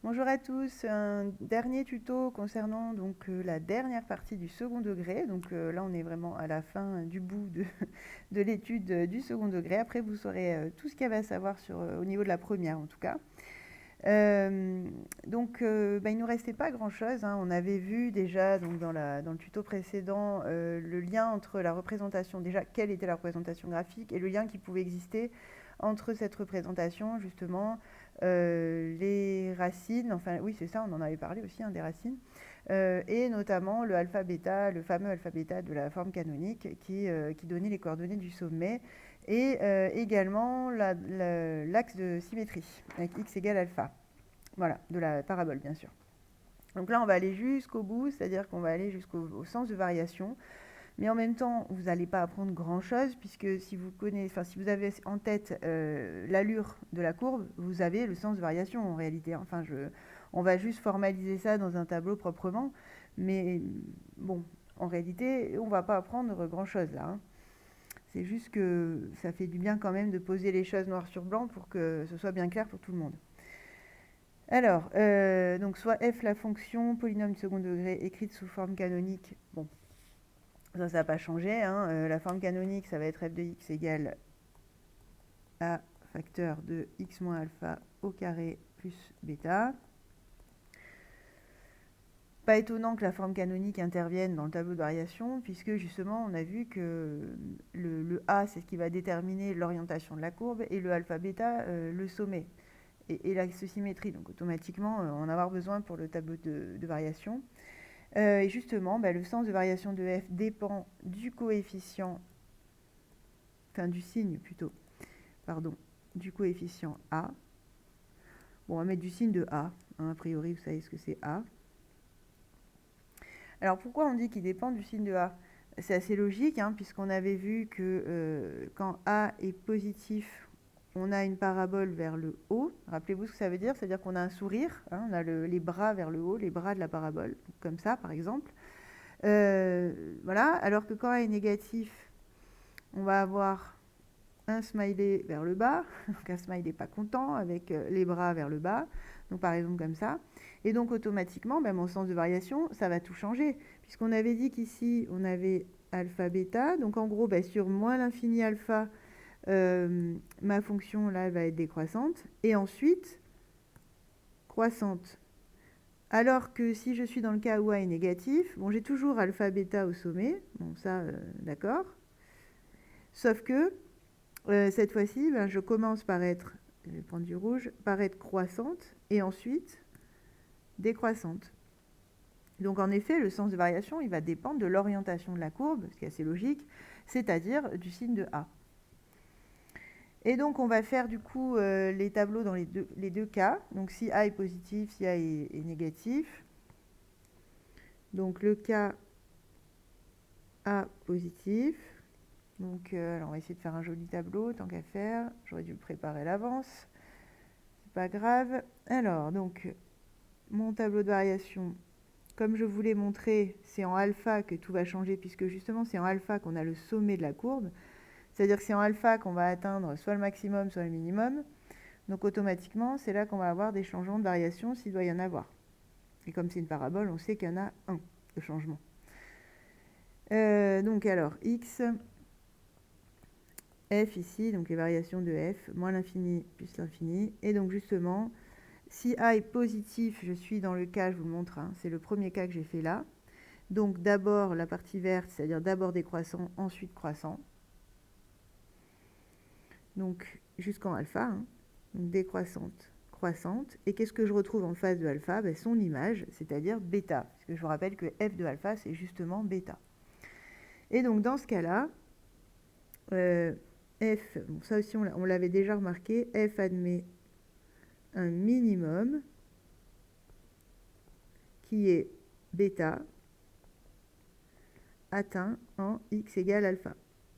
Bonjour à tous, un dernier tuto concernant la dernière partie du second degré. Là on est vraiment à la fin du bout de, de l'étude du second degré. Après vous saurez tout ce qu'il y avait à savoir au niveau de la première en tout cas. Il nous restait pas grand chose, hein. On avait vu déjà dans le tuto précédent le lien entre la représentation, déjà quelle était la représentation graphique et le lien qui pouvait exister entre cette représentation justement, les racines, enfin oui c'est ça, on en avait parlé aussi, hein, des racines, et notamment le alpha bêta, le fameux alpha bêta de la forme canonique qui donnait les coordonnées du sommet, et également l'axe de symétrie avec x égale alpha, voilà, de la parabole bien sûr. Donc là on va aller jusqu'au bout, c'est-à-dire qu'on va aller jusqu'au sens de variation. Mais en même temps, vous n'allez pas apprendre grand-chose, puisque si vous connaissez, enfin, si vous avez en tête l'allure de la courbe, vous avez le sens de variation en réalité. Enfin, on va juste formaliser ça dans un tableau proprement. Mais bon, en réalité, on ne va pas apprendre grand-chose là, hein. C'est juste que ça fait du bien quand même de poser les choses noir sur blanc pour que ce soit bien clair pour tout le monde. Alors, donc soit f la fonction polynôme du second degré écrite sous forme canonique. Bon, ça n'a pas changé, hein. La forme canonique, ça va être f de x égale a facteur de x moins alpha au carré plus bêta. Pas étonnant que la forme canonique intervienne dans le tableau de variation, puisque justement, on a vu que le a, c'est ce qui va déterminer l'orientation de la courbe, et le alpha bêta, le sommet, et l'axe symétrie. Donc automatiquement, on va en avoir besoin pour le tableau de variation. Et justement, le sens de variation de f dépend du coefficient, enfin du signe plutôt, pardon, du coefficient a. Bon, on va mettre du signe de a, hein, a priori, vous savez ce que c'est a. Alors pourquoi on dit qu'il dépend du signe de a? C'est assez logique, hein, puisqu'on avait vu que quand a est positif, on a une parabole vers le haut. Rappelez-vous ce que ça veut dire, c'est-à-dire qu'on a un sourire, hein, on a les bras vers le haut, les bras de la parabole, comme ça par exemple. Voilà, alors que quand a est négatif, on va avoir un smiley vers le bas, donc un smiley pas content avec les bras vers le bas, donc par exemple comme ça. Et donc automatiquement, mon sens de variation, ça va tout changer, puisqu'on avait dit qu'ici on avait alpha bêta, donc en gros sur moins l'infini alpha, ma fonction là elle va être décroissante, et ensuite croissante. Alors que si je suis dans le cas où a est négatif, bon j'ai toujours alpha bêta au sommet, bon ça d'accord, sauf que cette fois-ci, je commence par être, je vais prendre du rouge, par être croissante et ensuite décroissante. Donc en effet, le sens de variation, il va dépendre de l'orientation de la courbe, ce qui est assez logique, c'est-à-dire du signe de A. Et donc on va faire du coup les tableaux dans les deux cas. Donc si A est positif, si A est négatif. Donc le cas A positif. Donc alors on va essayer de faire un joli tableau, tant qu'à faire. J'aurais dû le préparer à l'avance. C'est pas grave. Alors donc mon tableau de variation, comme je vous l'ai montré, c'est en alpha que tout va changer, puisque justement c'est en alpha qu'on a le sommet de la courbe. C'est-à-dire que c'est en alpha qu'on va atteindre soit le maximum, soit le minimum. Donc automatiquement, c'est là qu'on va avoir des changements de variation s'il doit y en avoir. Et comme c'est une parabole, on sait qu'il y en a un de changement. Donc alors, x, f ici, donc les variations de f, moins l'infini plus l'infini. Et donc justement, si a est positif, je suis dans le cas, je vous le montre, hein, c'est le premier cas que j'ai fait là. Donc d'abord la partie verte, c'est-à-dire d'abord décroissant, ensuite croissant. Donc jusqu'en alpha, hein, donc décroissante, croissante. Et qu'est-ce que je retrouve en face de alpha? Son image, c'est-à-dire bêta. Parce que je vous rappelle que f de alpha, c'est justement bêta. Et donc dans ce cas-là, f, bon, ça aussi on l'avait déjà remarqué, f admet un minimum qui est bêta atteint en x égale alpha.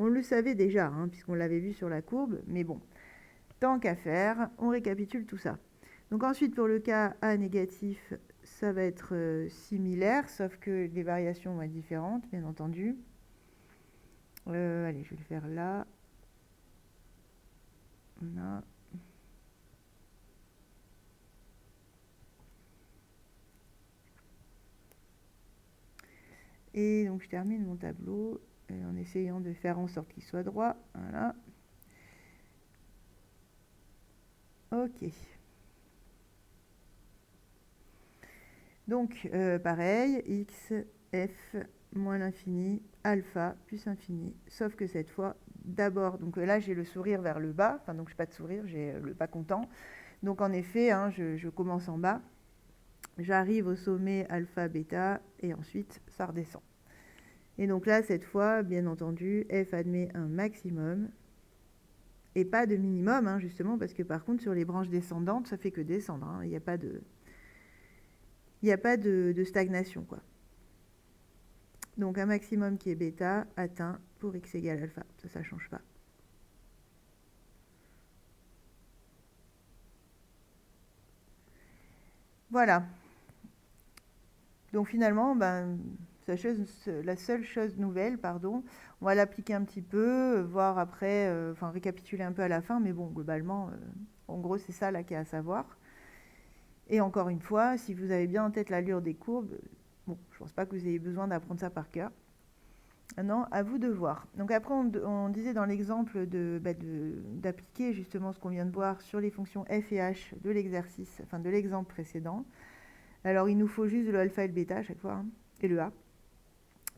On le savait déjà, hein, puisqu'on l'avait vu sur la courbe, mais bon, tant qu'à faire, on récapitule tout ça. Donc ensuite, pour le cas A négatif, ça va être similaire, sauf que les variations vont être différentes, bien entendu. Allez, je vais le faire là. Voilà. Et donc je termine mon tableau en essayant de faire en sorte qu'il soit droit. Voilà. Ok. Donc pareil, x, f, moins l'infini, alpha, plus infini. Sauf que cette fois, d'abord, donc là j'ai le sourire vers le bas, enfin donc je n'ai pas de sourire, j'ai le pas content. Donc en effet, hein, je commence en bas, j'arrive au sommet alpha, bêta, et ensuite ça redescend. Et donc là, cette fois, bien entendu, f admet un maximum, et pas de minimum, hein, justement, parce que par contre, sur les branches descendantes, ça fait que descendre, hein, il n'y a pas de stagnation, quoi. Donc un maximum qui est bêta atteint pour x égale alpha, ça ne change pas. Voilà. Donc finalement, ben, la seule chose nouvelle, pardon, on va l'appliquer un petit peu, voir après, enfin récapituler un peu à la fin, mais bon, globalement, en gros, c'est ça là qu'il y a à savoir. Et encore une fois, si vous avez bien en tête l'allure des courbes, bon, je ne pense pas que vous ayez besoin d'apprendre ça par cœur. Maintenant, à vous de voir. Donc après, on disait dans l'exemple d'appliquer justement ce qu'on vient de voir sur les fonctions f et h de l'exercice, enfin de l'exemple précédent. Alors, il nous faut juste le alpha et le bêta à chaque fois, hein, et le a.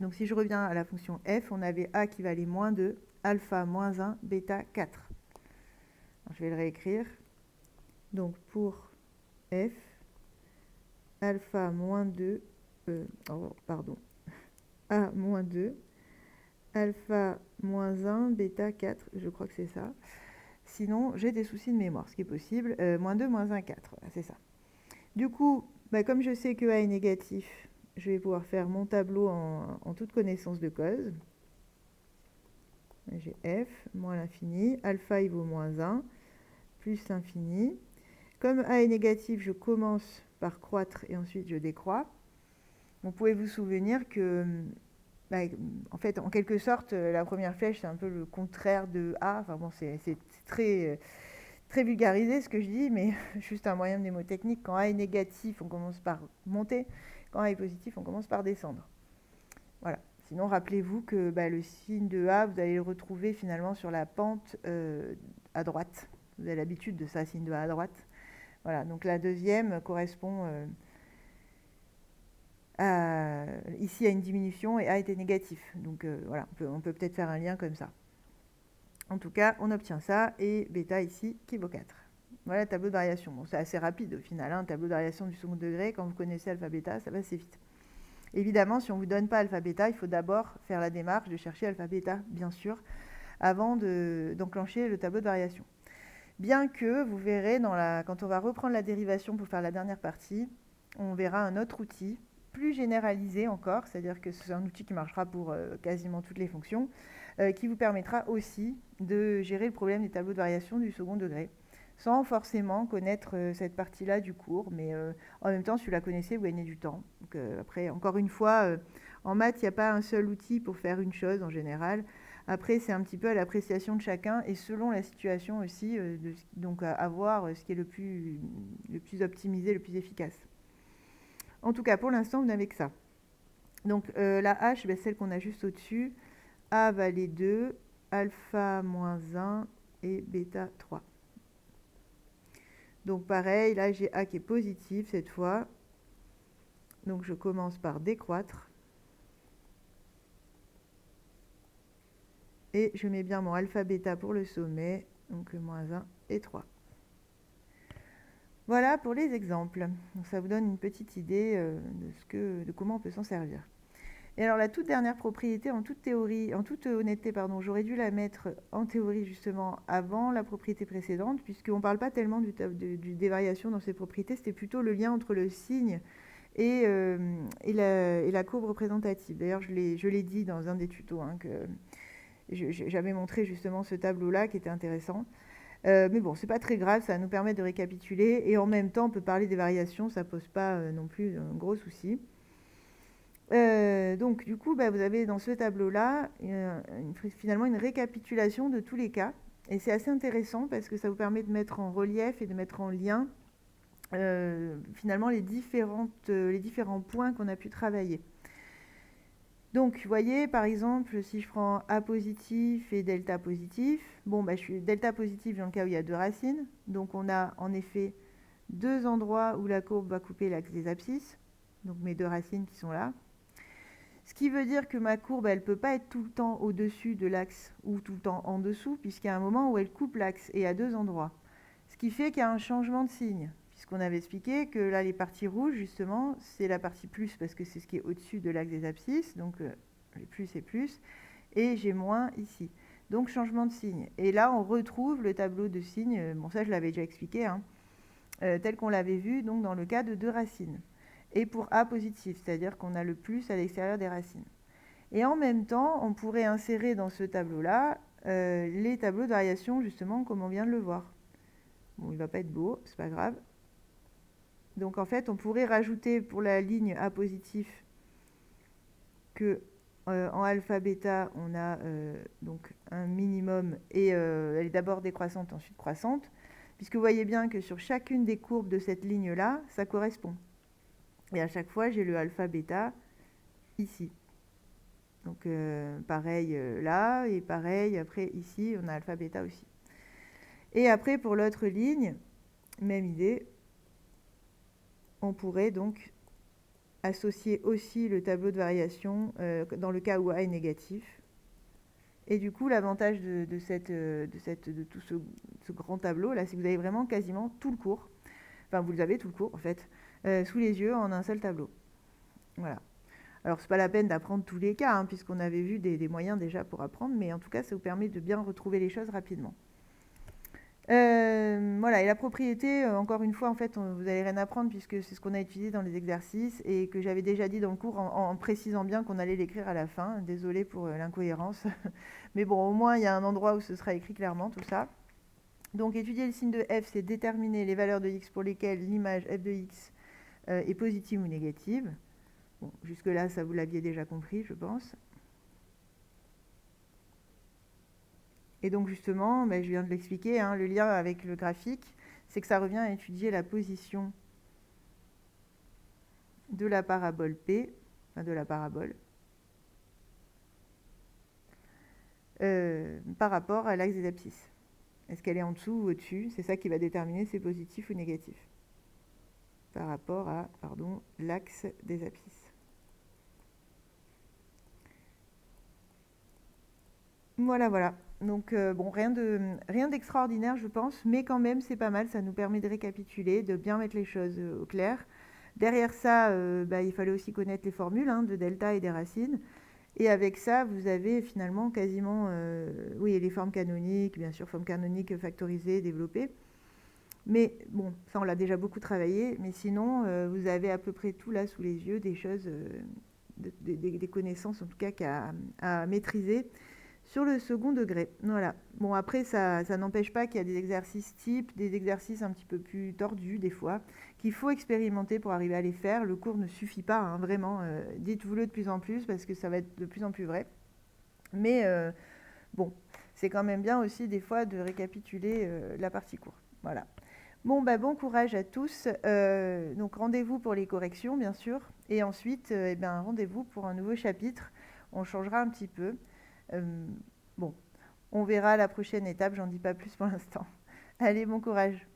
Donc si je reviens à la fonction f, on avait a qui valait moins 2, alpha moins 1, bêta 4. Alors, je vais le réécrire. Donc pour f, alpha moins 2, pardon, a moins 2, alpha moins 1, bêta 4, je crois que c'est ça. Sinon, j'ai des soucis de mémoire, ce qui est possible. Moins 2, moins 1, 4, voilà, c'est ça. Du coup, comme je sais que A est négatif, je vais pouvoir faire mon tableau en toute connaissance de cause. J'ai f moins l'infini, alpha il vaut moins 1, plus l'infini. Comme A est négatif, je commence par croître et ensuite je décroît. Vous pouvez vous souvenir que, en fait, en quelque sorte, la première flèche, c'est un peu le contraire de A. Enfin bon, c'est très, très vulgarisé ce que je dis, mais juste un moyen mnémotechnique. Quand A est négatif, on commence par monter. Quand A est positif, on commence par descendre. Voilà. Sinon, rappelez-vous que le signe de A, vous allez le retrouver finalement sur la pente à droite. Vous avez l'habitude de ça, signe de A à droite. Voilà, donc la deuxième correspond ici à une diminution et A était négatif. Donc voilà, on peut peut-être faire un lien comme ça. En tout cas, on obtient ça et bêta ici qui vaut 4. Voilà le tableau de variation. Bon, c'est assez rapide au final, hein, tableau de variation du second degré. Quand vous connaissez alpha bêta, ça va assez vite. Évidemment, si on ne vous donne pas alpha bêta, il faut d'abord faire la démarche de chercher alpha bêta, bien sûr, avant d'enclencher le tableau de variation. Bien que, vous verrez, quand on va reprendre la dérivation pour faire la dernière partie, on verra un autre outil, plus généralisé encore, c'est-à-dire que c'est un outil qui marchera pour quasiment toutes les fonctions, qui vous permettra aussi de gérer le problème des tableaux de variation du second degré, sans forcément connaître cette partie-là du cours, mais en même temps, si vous la connaissez, vous gagnez du temps. Donc, après, encore une fois, en maths, il n'y a pas un seul outil pour faire une chose en général. Après, c'est un petit peu à l'appréciation de chacun et selon la situation aussi, donc à voir ce qui est le plus optimisé, le plus efficace. En tout cas, pour l'instant, vous n'avez que ça. Donc la h, celle qu'on a juste au-dessus, a valait 2, alpha moins 1 et bêta 3. Donc pareil, là j'ai A qui est positif cette fois. Donc je commence par décroître. Et je mets bien mon alpha bêta pour le sommet, donc moins 1 et 3. Voilà pour les exemples. Donc ça vous donne une petite idée de comment on peut s'en servir. Et alors la toute dernière propriété, en toute honnêteté, j'aurais dû la mettre en théorie justement avant la propriété précédente, puisqu'on ne parle pas tellement des variations dans ces propriétés, c'était plutôt le lien entre le signe et la courbe représentative. D'ailleurs, je l'ai dit dans un des tutos, hein, que j'avais montré justement ce tableau-là qui était intéressant. Mais bon, c'est pas très grave, ça va nous permettre de récapituler. Et en même temps, on peut parler des variations, ça pose pas non plus un gros souci. Donc, du coup, vous avez dans ce tableau-là finalement une récapitulation de tous les cas. Et c'est assez intéressant parce que ça vous permet de mettre en relief et de mettre en lien finalement les différents points qu'on a pu travailler. Donc, vous voyez, par exemple, si je prends A positif et delta positif, bon, bah, je suis delta positif dans le cas où il y a deux racines. Donc, on a en effet deux endroits où la courbe va couper l'axe des abscisses. Donc, mes deux racines qui sont là. Ce qui veut dire que ma courbe, elle ne peut pas être tout le temps au-dessus de l'axe ou tout le temps en dessous, puisqu'il y a un moment où elle coupe l'axe et à deux endroits. Ce qui fait qu'il y a un changement de signe, puisqu'on avait expliqué que là, les parties rouges, justement, c'est la partie plus, parce que c'est ce qui est au-dessus de l'axe des abscisses, donc les plus et plus, et j'ai moins ici. Donc, changement de signe. Et là, on retrouve le tableau de signes, bon ça je l'avais déjà expliqué, hein, tel qu'on l'avait vu donc, dans le cas de deux racines. Et pour A positif, c'est-à-dire qu'on a le plus à l'extérieur des racines. Et en même temps, on pourrait insérer dans ce tableau-là les tableaux de variation, justement, comme on vient de le voir. Bon, il ne va pas être beau, c'est pas grave. Donc en fait, on pourrait rajouter pour la ligne A positif que en alpha bêta, on a donc un minimum et elle est d'abord décroissante, ensuite croissante, puisque vous voyez bien que sur chacune des courbes de cette ligne-là, ça correspond. Et à chaque fois, j'ai le alpha bêta ici. Donc pareil là, et pareil après ici, on a alpha bêta aussi. Et après, pour l'autre ligne, même idée, on pourrait donc associer aussi le tableau de variation dans le cas où A est négatif. Et du coup, l'avantage de tout ce grand tableau, là, c'est que vous avez vraiment quasiment tout le cours. Enfin, vous avez tout le cours, en fait, sous les yeux en un seul tableau. Voilà. Alors, c'est pas la peine d'apprendre tous les cas, hein, puisqu'on avait vu des moyens déjà pour apprendre, mais en tout cas, ça vous permet de bien retrouver les choses rapidement. Voilà, et la propriété, encore une fois, en fait, vous n'allez rien apprendre puisque c'est ce qu'on a utilisé dans les exercices et que j'avais déjà dit dans le cours en précisant bien qu'on allait l'écrire à la fin. Désolée pour l'incohérence. Mais bon, au moins, il y a un endroit où ce sera écrit clairement tout ça. Donc, étudier le signe de f, c'est déterminer les valeurs de x pour lesquelles l'image f de x est positive ou négative. Bon, jusque-là, ça vous l'aviez déjà compris, je pense. Et donc justement, je viens de l'expliquer, hein, le lien avec le graphique, c'est que ça revient à étudier la position de la parabole P, enfin de la parabole, par rapport à l'axe des abscisses. Est-ce qu'elle est en dessous ou au-dessus? C'est ça qui va déterminer si c'est positif ou négatif. Par rapport à, l'axe des abscisses. Voilà. Donc bon, rien d'extraordinaire, je pense, mais quand même, c'est pas mal. Ça nous permet de récapituler, de bien mettre les choses au clair. Derrière ça, il fallait aussi connaître les formules de delta et des racines. Et avec ça, vous avez finalement quasiment, oui, les formes canoniques, bien sûr, formes canoniques factorisées, développées. Mais bon, ça, on l'a déjà beaucoup travaillé. Mais sinon, vous avez à peu près tout là sous les yeux, des choses, des connaissances en tout cas à maîtriser sur le second degré. Voilà. Bon, après, ça n'empêche pas qu'il y a des exercices types, des exercices un petit peu plus tordus des fois, qu'il faut expérimenter pour arriver à les faire. Le cours ne suffit pas, hein, vraiment. Dites-vous-le de plus en plus parce que ça va être de plus en plus vrai. Mais bon, c'est quand même bien aussi des fois de récapituler la partie cours. Voilà. Bon, bon courage à tous. Donc rendez-vous pour les corrections, bien sûr. Et ensuite, rendez-vous pour un nouveau chapitre. On changera un petit peu. Bon, on verra la prochaine étape, j'en dis pas plus pour l'instant. Allez, bon courage.